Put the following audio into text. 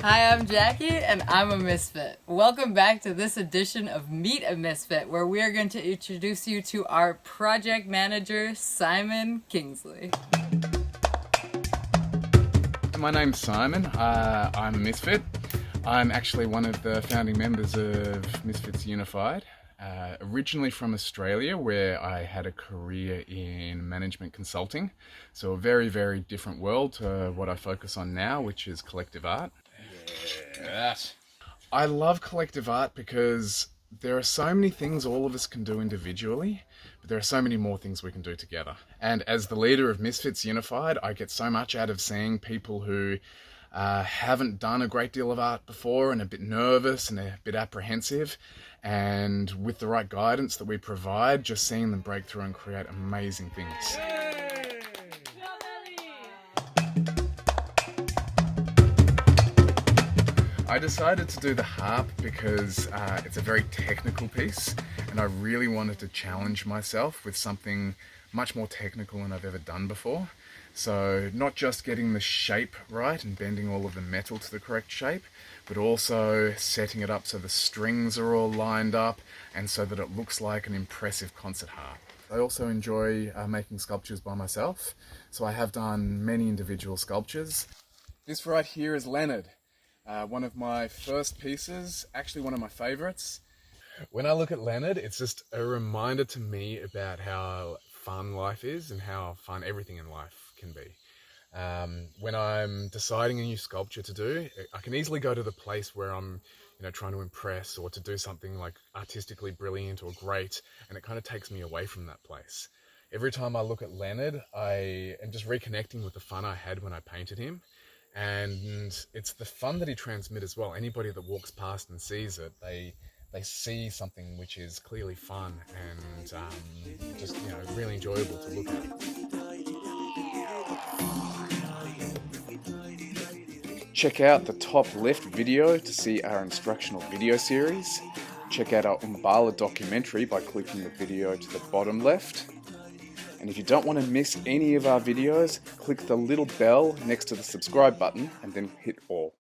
Hi, I'm Jackie, and I'm a Misfit. Welcome back to this edition of Meet a Misfit, where we are going to introduce you to our project manager, Simon Kingsley. My name's Simon. I'm a Misfit. I'm actually one of the founding members of Misfits Unified. Originally from Australia, where I had a career in management consulting. So a very, very different world to what I focus on now, which is collective art. Yes. I love collective art because there are so many things all of us can do individually, but there are so many more things we can do together. And as the leader of Misfits Unified, I get so much out of seeing people who haven't done a great deal of art before and a bit nervous and a bit apprehensive. And with the right guidance that we provide, just seeing them break through and create amazing things. I decided to do the harp because it's a very technical piece, and I really wanted to challenge myself with something much more technical than I've ever done before. So not just getting the shape right and bending all of the metal to the correct shape, but also setting it up so the strings are all lined up and so that it looks like an impressive concert harp. I also enjoy making sculptures by myself, so I have done many individual sculptures. This right here is Leonard. One of my first pieces, actually one of my favorites. When I look at Leonard, it's just a reminder to me about how fun life is and how fun everything in life can be. When I'm deciding a new sculpture to do, I can easily go to the place where I'm trying to impress or to do something like artistically brilliant or great, and it kind of takes me away from that place. Every time I look at Leonard, I am just reconnecting with the fun I had when I painted him. And it's the fun that he transmits as well. Anybody that walks past and sees it, they see something which is clearly fun and just really enjoyable to look at. Check out the top left video to see our instructional video series. Check out our Umbala documentary by clicking the video to the bottom left. And if you don't want to miss any of our videos, click the little bell next to the subscribe button and then hit all.